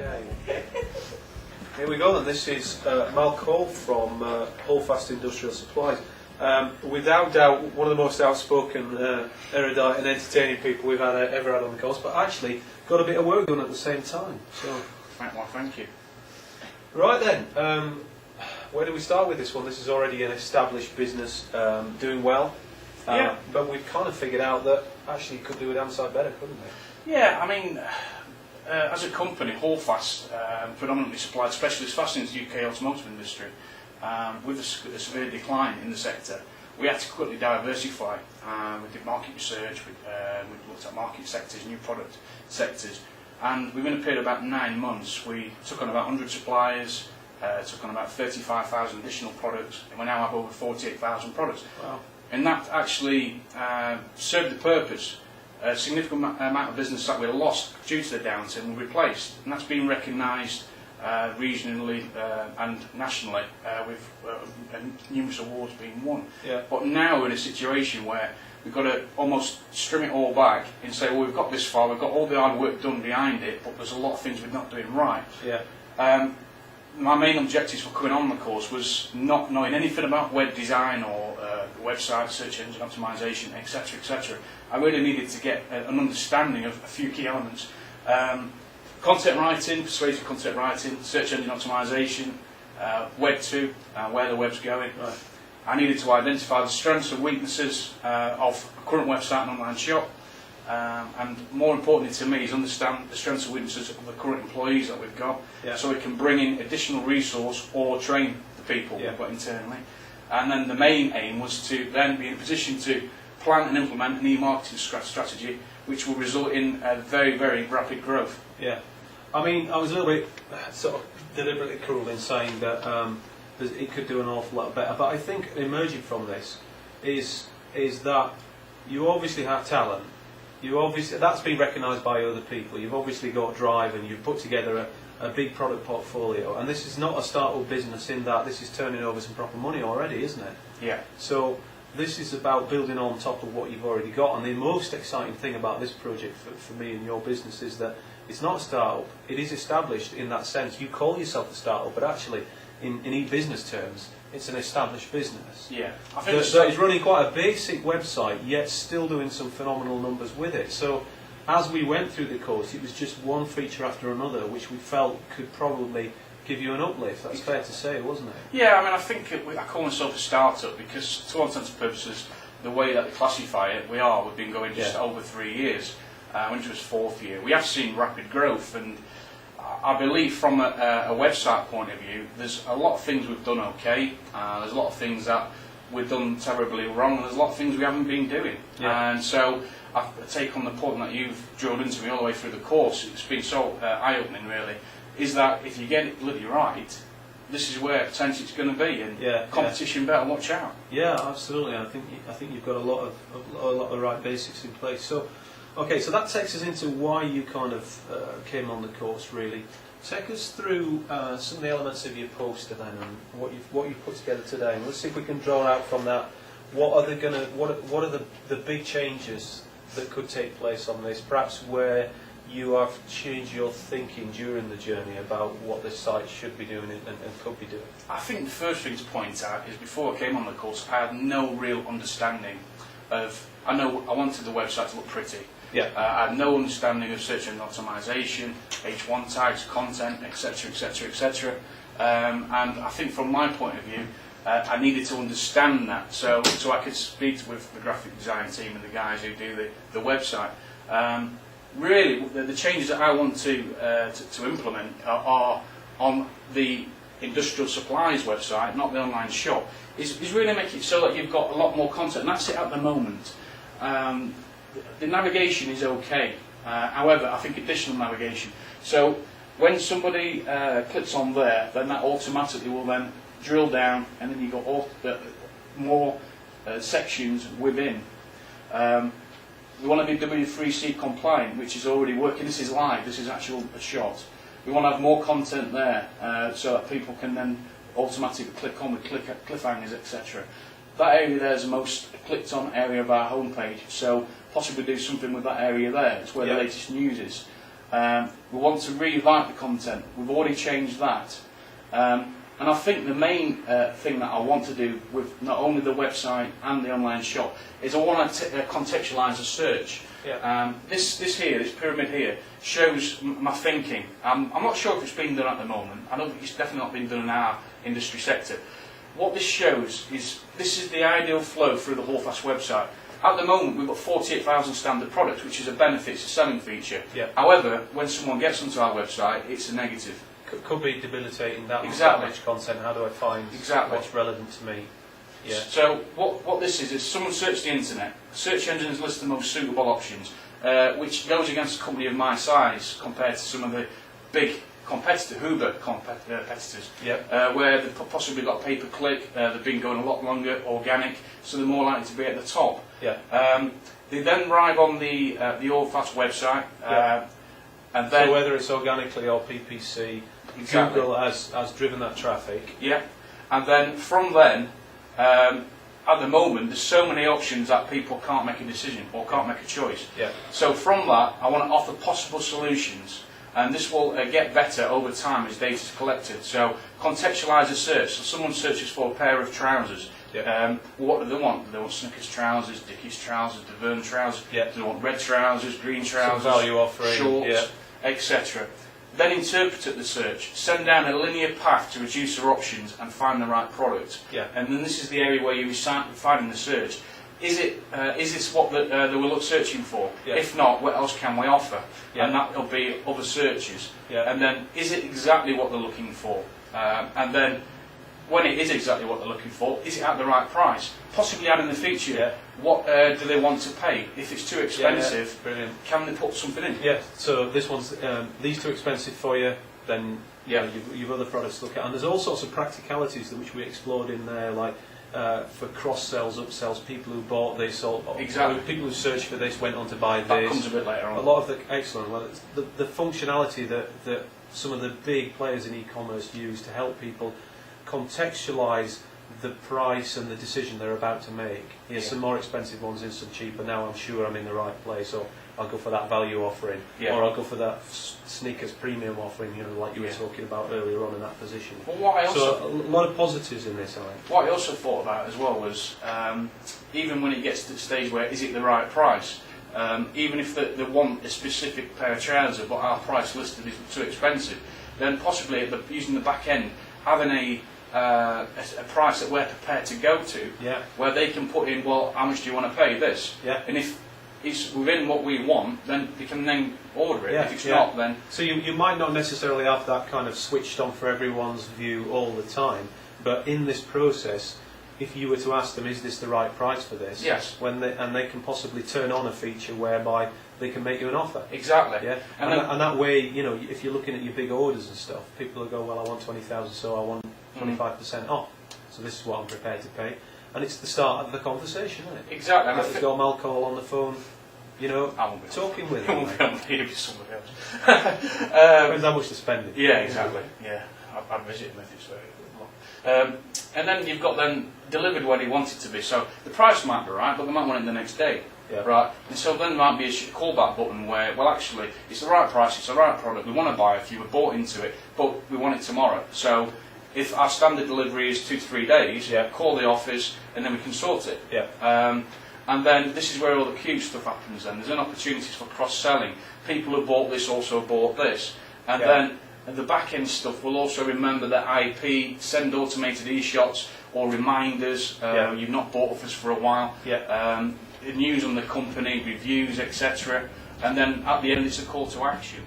Okay. Here we go then. This is Malk from Holdfast Industrial Supplies. Without doubt, one of the most outspoken, erudite and entertaining people we've ever had on the course, but actually got a bit of work done at the same time. So, well, thank you. Right then, where do we start with this one? This is already an established business, doing well. Yeah. But we've kind of figured out that actually you could do a damn sight better, couldn't we? Yeah, I mean, as a company, Holdfast predominantly supplied specialist fasteners to the UK automotive industry. With a severe decline in the sector, we had to quickly diversify. We did market research, we looked at market sectors, new product sectors, and within a period of about 9 months, we took on about 100 suppliers, took on about 35,000 additional products, and we now have over 48,000 products. Wow. And that actually served the purpose. A significant amount of business that we lost due to the downturn were replaced, and that's been recognised regionally and nationally with numerous awards being won. Yeah. But now we're in a situation where we've got to almost string it all back and say, well, we've got this far, we've got all the hard work done behind it, but there's a lot of things we're not doing right. Yeah. My main objectives for coming on the course was not knowing anything about web design or website, search engine optimization, etc., etc. I really needed to get an understanding of a few key elements. Content writing, persuasive content writing, search engine optimization, Web 2, where the web's going. Right. I needed to identify the strengths and weaknesses of a current website and online shop. And more importantly to me is understand the strengths and weaknesses of the current employees that we've got, Yeah. so we can bring in additional resource or train the people Yeah. we've got internally. And then the main aim was to then be in a position to plan and implement an e-marketing strategy which will result in a very, very rapid growth. Yeah. I mean, I was a little bit sort of deliberately cruel in saying that it could do an awful lot better, but I think emerging from this is that you obviously have talent. That's been recognised by other people. You've obviously got drive, and you've put together a big product portfolio. And this is not a start-up business in that this is turning over some proper money already, isn't it? Yeah. So this is about building on top of what you've already got. And the most exciting thing about this project for me and your business is that it's not a start-up. It is established in that sense. You call yourself a start-up, but actually, in e-business terms, it's an established business. Yeah, I think that is running quite a basic website, yet still doing some phenomenal numbers with it. So, as we went through the course, it was just one feature after another, which we felt could probably give you an uplift. That's fair to say, wasn't it? Yeah, I mean, I think I call myself a start-up because, to all intents and purposes, the way that they classify it, we've been going just over 3 years. When it was 4th year, we have seen rapid growth, and I believe from a website point of view, there's a lot of things we've done okay, there's a lot of things that we've done terribly wrong, and there's a lot of things we haven't been doing. Yeah. And so I take on the point that you've drilled into me all the way through the course, it's been so eye-opening really, is that if you get it bloody right, this is where potentially it's going to be, and competition better watch out. Yeah, absolutely. I think you've got a lot of the right basics in place. So, okay, so that takes us into why you kind of came on the course. Really, take us through some of the elements of your poster then, and what you've put together today. And let's see if we can draw out from that what are the big changes that could take place on this. Perhaps where you have changed your thinking during the journey about what this site should be doing and could be doing. I think the first thing to point out is before I came on the course, I had no real understanding of. I wanted the website to look pretty. Yeah. I had no understanding of search engine optimization, H1 tags, content, etc., etc., etc. And I think from my point of view, I needed to understand that so I could speak with the graphic design team and the guys who do the website. Really, the changes that I want to implement are on the industrial supplies website, not the online shop. Is really make it so that you've got a lot more content. And that's it at the moment. The navigation is okay, however, I think additional navigation. So when somebody clicks on there, then that automatically will then drill down, and then you've got more sections within. We want to be W3C compliant, which is already working. This is live, this is actual a shot. We want to have more content there so that people can then automatically click on with cliffhangers, etc. That area there is the most clicked on area of our homepage, so possibly do something with that area there. It's where the latest news is. We want to rewrite the content. We've already changed that. And I think the main thing that I want to do with not only the website and the online shop is I want to contextualise the search. Yeah. This pyramid here, shows my thinking. I'm not sure if it's being done at the moment. I don't think it's definitely not been done in our industry sector. What this shows is this is the ideal flow through the Holdfast website. At the moment, we've got 48,000 standard products, which is a benefit, it's a selling feature. Yeah. However, when someone gets onto our website, it's a negative. Could be debilitating. That Exactly. much content. How do I find Exactly. what's relevant to me? Yeah. So what this is someone searched the internet. Search engines list the most suitable options, which goes against a company of my size compared to some of the big competitors, Yep. where they've possibly got pay-per-click, they've been going a lot longer, organic, so they're more likely to be at the top. Yeah. They then arrive on the Holdfast website, Yeah. and then So whether it's organically or PPC, Exactly. Google has driven that traffic. yeah, and then from then, at the moment, there's so many options that people can't make a decision or can't make a choice. Yeah. So from that, I want to offer possible solutions, and this will get better over time as data is collected. So contextualise the search. So someone searches for a pair of trousers. Yeah. What do they want? Do they want Snickers trousers, Dickies trousers, Deverne trousers? Yeah. Do they want red trousers, green Some trousers, value offering. shorts, Yeah. etc.? Then interpret the search, send down a linear path to reduce their options and find the right product. Yeah. And then this is the area where you refine in the search. Is this what they were searching for? Yeah. If not, what else can we offer? Yeah. And that will be other searches. Yeah. And then, is it exactly what they're looking for? And then, when it is exactly what they're looking for, is it at the right price? Possibly adding the feature. Yeah. What do they want to pay? If it's too expensive, Yeah, brilliant. can they put something in? Yeah. So this one's these too expensive for you. Then Yeah. you've other products to look at, and there's all sorts of practicalities which we explored in there, like for cross sells, upsells, people who bought this, or Exactly. people who searched for this went on to buy That this. comes a bit later on. A lot of the excellent. Well, it's the functionality that some of the big players in e-commerce use to help people contextualise the price and the decision they're about to make. Here's Yeah. some more expensive ones, here's some cheaper. Now I'm sure I'm in the right place, or I'll go for that value offering, Yeah. or I'll go for that sneakers premium offering. You know, like you were Yeah. talking about earlier on in that position. But what I also So a lot of positives in this, I think. What I also thought about as well was, even when it gets to the stage where is it the right price, even if they want a specific pair of trousers but our price listed is too expensive, then possibly using the back end, having a price that we're prepared to go to, Yeah. where they can put in, well, how much do you want to pay this? Yeah. And if it's within what we want, then they can then order it. Yeah, If it's yeah. not, then So you might not necessarily have that kind of switched on for everyone's view all the time, but in this process, if you were to ask them, is this the right price for this? Yes. And they can possibly turn on a feature whereby they can make you an offer. exactly. Yeah. And And, then- that way, you know, if you're looking at your big orders and stuff, people will go, well, I want 20,000, so I want 25% off. So this is what I'm prepared to pay. And it's the start of the conversation, isn't it? Exactly. And I Let's think go Malk on the phone, you know, I won't be talking with I them. won't mate. be able to be somebody else. Depends how much they're spending. Yeah, exactly. Yeah, I visit him if it's very good. And then you've got then delivered when he wants it to be. So the price might be right, but they might want it the next day. Yeah. Right. And so then there might be a callback button where, well, actually, it's the right price, it's the right product, we want to buy it if you were bought into it, but we want it tomorrow. So if our standard delivery is 2 to 3 days, Yeah. call the office and then we can sort it. Yeah. And then this is where all the cute stuff happens then. There's then opportunities for cross-selling. People who bought this also bought this. And Yeah. then the back-end stuff will also remember that IP, send automated e-shots or reminders, Yeah. you've not bought off us for a while, Yeah. news on the company, reviews, etc. And then at the end it's a call to action.